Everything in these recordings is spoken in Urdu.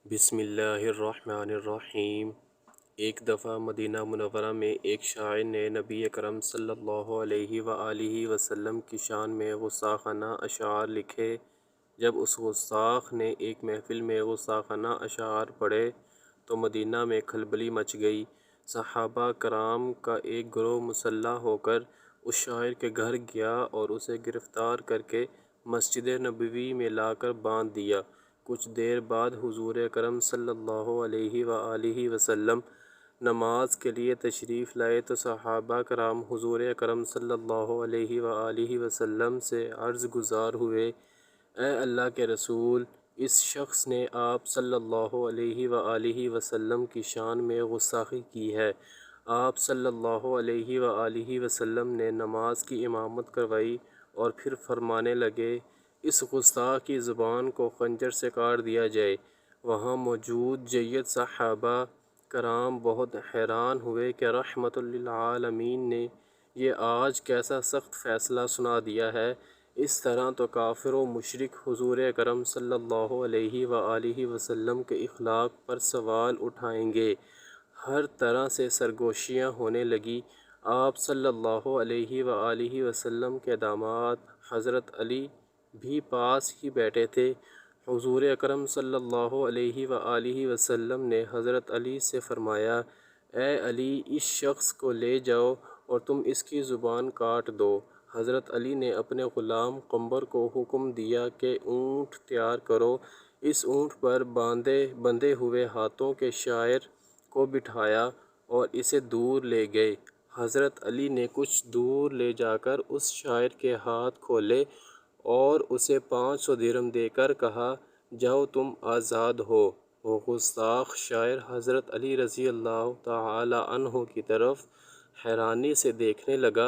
بسم اللہ الرحمن الرحیم۔ ایک دفعہ مدینہ منورہ میں ایک شاعر نے نبی اکرم صلی اللہ علیہ وآلہ وسلم کی شان میں غصاخانہ اشعار لکھے۔ جب اس غصاخ نے ایک محفل میں غصاخانہ اشعار پڑھے تو مدینہ میں کھلبلی مچ گئی۔ صحابہ کرام کا ایک گروہ مسلح ہو کر اس شاعر کے گھر گیا اور اسے گرفتار کر کے مسجد نبوی میں لا کر باندھ دیا۔ کچھ دیر بعد حضور اکرم صلی اللہ علیہ وآلہ وسلم نماز کے لیے تشریف لائے تو صحابہ کرام حضور اکرم صلی اللہ علیہ وآلہ وسلم سے عرض گزار ہوئے، اے اللہ کے رسول، اس شخص نے آپ صلی اللہ علیہ وآلہ وسلم کی شان میں گستاخی کی ہے۔ آپ صلی اللہ علیہ وآلہ وسلم نے نماز کی امامت کروائی اور پھر فرمانے لگے، اس گستاخ کی زبان کو خنجر سے کاٹ دیا جائے۔ وہاں موجود جید صحابہ کرام بہت حیران ہوئے کہ رحمت للعالمین نے یہ آج کیسا سخت فیصلہ سنا دیا ہے۔ اس طرح تو کافر و مشرک حضور اکرم صلی اللہ علیہ وآلہ وسلم کے اخلاق پر سوال اٹھائیں گے۔ ہر طرح سے سرگوشیاں ہونے لگیں۔ آپ صلی اللہ علیہ وآلہ وسلم کے داماد حضرت علی بھی پاس ہی بیٹھے تھے۔ حضور اکرم صلی اللہ علیہ وآلہ وسلم نے حضرت علی سے فرمایا، اے علی، اس شخص کو لے جاؤ اور تم اس کی زبان کاٹ دو۔ حضرت علی نے اپنے غلام قمبر کو حکم دیا کہ اونٹ تیار کرو۔ اس اونٹ پر بندھے ہوئے ہاتھوں کے شاعر کو بٹھایا اور اسے دور لے گئے۔ حضرت علی نے کچھ دور لے جا کر اس شاعر کے ہاتھ کھولے اور اسے 500 درہم دے کر کہا، جاؤ تم آزاد ہو۔ وہ گستاخ شاعر حضرت علی رضی اللہ تعالی عنہ کی طرف حیرانی سے دیکھنے لگا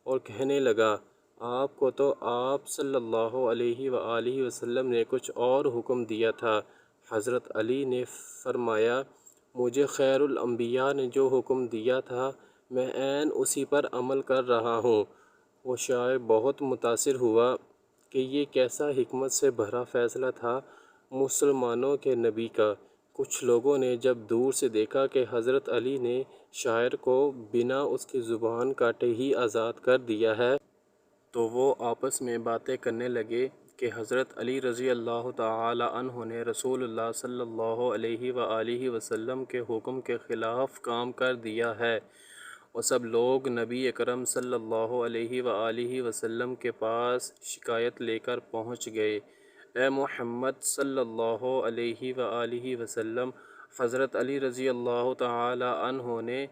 اور کہنے لگا، آپ کو تو آپ صلی اللہ علیہ وآلہ وسلم نے کچھ اور حکم دیا تھا۔ حضرت علی نے فرمایا، مجھے خیر الانبیاء نے جو حکم دیا تھا میں عین اسی پر عمل کر رہا ہوں۔ وہ شاعر بہت متاثر ہوا کہ یہ کیسا حکمت سے بھرا فیصلہ تھا مسلمانوں کے نبی کا۔ کچھ لوگوں نے جب دور سے دیکھا کہ حضرت علی نے شاعر کو بنا اس کی زبان کاٹے ہی آزاد کر دیا ہے تو وہ آپس میں باتیں کرنے لگے کہ حضرت علی رضی اللہ تعالی عنہ نے رسول اللہ صلی اللہ علیہ وآلہ وسلم کے حکم کے خلاف کام کر دیا ہے۔ وہ سب لوگ نبی اکرم صلی اللہ علیہ وآلہ وسلم کے پاس شکایت لے کر پہنچ گئے، اے محمد صلی اللہ علیہ وآلہ وسلم، حضرت علی رضی اللہ تعالی عنہ نے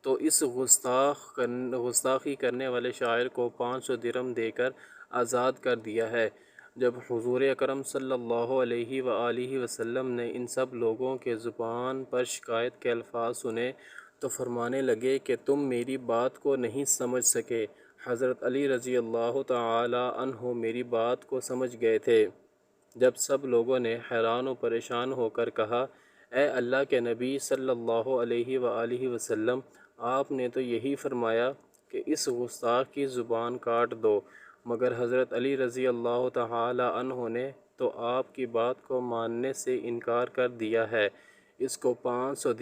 تو اس گستاخی کرنے والے شاعر کو 500 درہم دے کر آزاد کر دیا ہے۔ جب حضور اکرم صلی اللہ علیہ وآلہ وسلم نے ان سب لوگوں کے زبان پر شکایت کے الفاظ سنے تو فرمانے لگے کہ تم میری بات کو نہیں سمجھ سکے۔ حضرت علی رضی اللہ تعالی عنہ میری بات کو سمجھ گئے تھے۔ جب سب لوگوں نے حیران و پریشان ہو کر کہا، اے اللہ کے نبی صلی اللہ علیہ وآلہ وسلم، آپ نے تو یہی فرمایا کہ اس گستاخ کی زبان کاٹ دو، مگر حضرت علی رضی اللہ تعالی عنہ نے تو آپ کی بات کو ماننے سے انکار کر دیا ہے، اس کو 500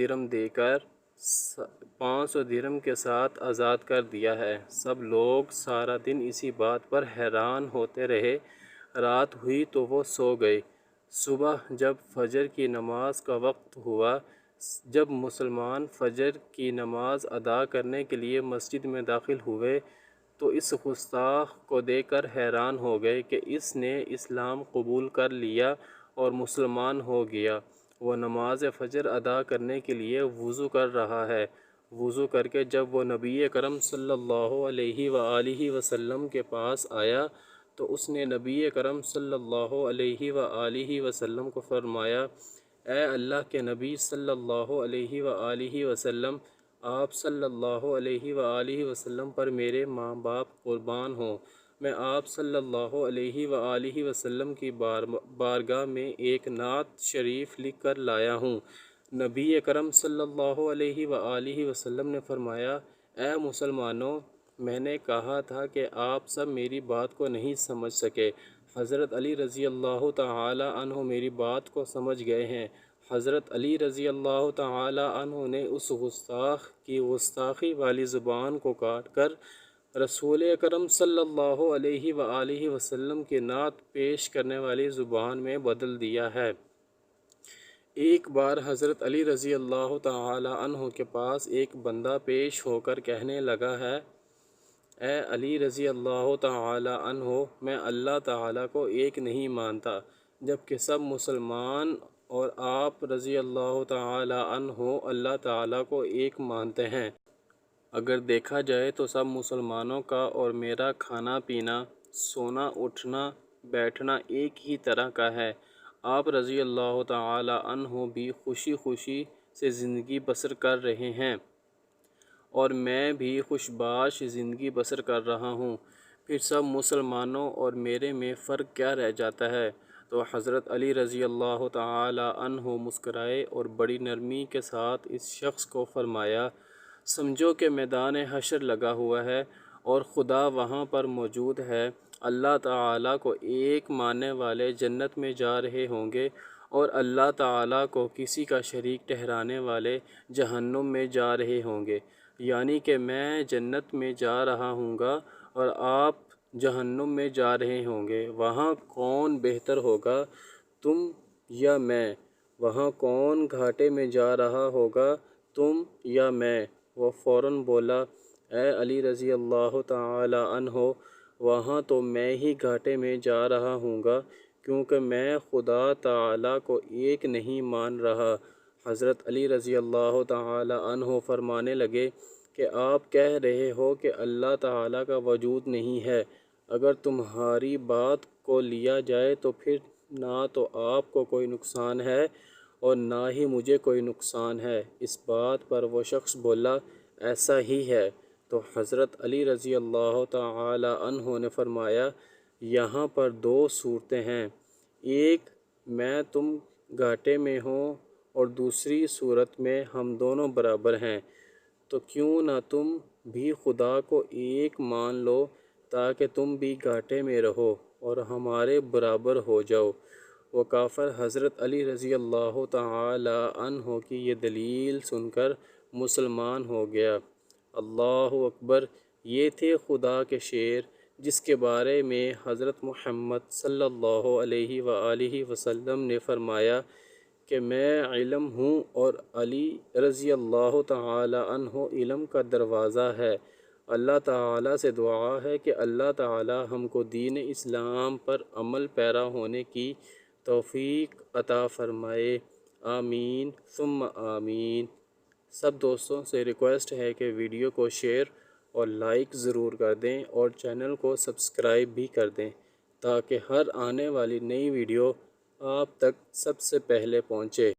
درہم کے ساتھ آزاد کر دیا ہے۔ سب لوگ سارا دن اسی بات پر حیران ہوتے رہے۔ رات ہوئی تو وہ سو گئے۔ صبح جب فجر کی نماز کا وقت ہوا، جب مسلمان فجر کی نماز ادا کرنے کے لیے مسجد میں داخل ہوئے تو اس گستاخ کو دیکھ کر حیران ہو گئے کہ اس نے اسلام قبول کر لیا اور مسلمان ہو گیا۔ وہ نماز فجر ادا کرنے کے لیے وضو کر رہا ہے۔ وضو کر کے جب وہ نبی اکرم صلی اللہ علیہ وآلہ وسلم کے پاس آیا تو اس نے نبی اکرم صلی اللہ علیہ وآلہ وسلم کو فرمایا، اے اللہ کے نبی صلی اللہ علیہ وآلہ وسلم، آپ صلی اللہ علیہ وآلہ وسلم پر میرے ماں باپ قربان ہوں۔ میں آپ صلی اللہ علیہ وآلہ وسلم کی بارگاہ میں ایک نعت شریف لکھ کر لایا ہوں۔ نبی اکرم صلی اللہ علیہ وآلہ وسلم نے فرمایا، اے مسلمانوں، میں نے کہا تھا کہ آپ سب میری بات کو نہیں سمجھ سکے۔ حضرت علی رضی اللہ تعالی عنہ میری بات کو سمجھ گئے ہیں۔ حضرت علی رضی اللہ تعالی عنہ نے اس گستاخ کی گستاخی والی زبان کو کاٹ کر رسول اکرم صلی اللہ علیہ وآلہ وسلم کی نعت پیش کرنے والی زبان میں بدل دیا ہے۔ ایک بار حضرت علی رضی اللہ تعالی عنہ کے پاس ایک بندہ پیش ہو کر کہنے لگا ہے، اے علی رضی اللہ تعالی عنہ، میں اللہ تعالیٰ کو ایک نہیں مانتا جبکہ سب مسلمان اور آپ رضی اللہ تعالی عنہ اللہ تعالیٰ کو ایک مانتے ہیں۔ اگر دیکھا جائے تو سب مسلمانوں کا اور میرا کھانا پینا، سونا اٹھنا بیٹھنا ایک ہی طرح کا ہے۔ آپ رضی اللہ تعالی عنہ بھی خوشی خوشی سے زندگی بسر کر رہے ہیں اور میں بھی خوش باش زندگی بسر کر رہا ہوں، پھر سب مسلمانوں اور میرے میں فرق کیا رہ جاتا ہے؟ تو حضرت علی رضی اللہ تعالی عنہ مسکرائے اور بڑی نرمی کے ساتھ اس شخص کو فرمایا، سمجھو کہ میدان حشر لگا ہوا ہے اور خدا وہاں پر موجود ہے۔ اللہ تعالیٰ کو ایک ماننے والے جنت میں جا رہے ہوں گے اور اللہ تعالیٰ کو کسی کا شریک ٹھہرانے والے جہنم میں جا رہے ہوں گے، یعنی کہ میں جنت میں جا رہا ہوں گا اور آپ جہنم میں جا رہے ہوں گے۔ وہاں کون بہتر ہوگا، تم یا میں؟ وہاں کون گھاٹے میں جا رہا ہوگا، تم یا میں؟ وہ فوراً بولا، اے علی رضی اللہ تعالی عنہ، وہاں تو میں ہی گھاٹے میں جا رہا ہوں گا کیونکہ میں خدا تعالیٰ کو ایک نہیں مان رہا۔ حضرت علی رضی اللہ تعالی عنہ فرمانے لگے کہ آپ کہہ رہے ہو کہ اللہ تعالیٰ کا وجود نہیں ہے، اگر تمہاری بات کو لیا جائے تو پھر نہ تو آپ کو کوئی نقصان ہے اور نہ ہی مجھے کوئی نقصان ہے۔ اس بات پر وہ شخص بولا، ایسا ہی ہے۔ تو حضرت علی رضی اللہ تعالی عنہ نے فرمایا، یہاں پر دو صورتیں ہیں، ایک میں تم گھاٹے میں ہوں اور دوسری صورت میں ہم دونوں برابر ہیں، تو کیوں نہ تم بھی خدا کو ایک مان لو تاکہ تم بھی گھاٹے میں رہو اور ہمارے برابر ہو جاؤ۔ وہ کافر حضرت علی رضی اللہ تعالی عنہ کی یہ دلیل سن کر مسلمان ہو گیا۔ اللہ اکبر! یہ تھے خدا کے شعر جس کے بارے میں حضرت محمد صلی اللہ علیہ وآلہ وسلم نے فرمایا کہ میں علم ہوں اور علی رضی اللہ تعالی عنہ علم کا دروازہ ہے۔ اللہ تعالیٰ سے دعا ہے کہ اللہ تعالیٰ ہم کو دین اسلام پر عمل پیرا ہونے کی توفیق عطا فرمائے، آمین ثم آمین۔ سب دوستوں سے ریکویسٹ ہے کہ ویڈیو کو شیئر اور لائک ضرور کر دیں اور چینل کو سبسکرائب بھی کر دیں تاکہ ہر آنے والی نئی ویڈیو آپ تک سب سے پہلے پہنچے۔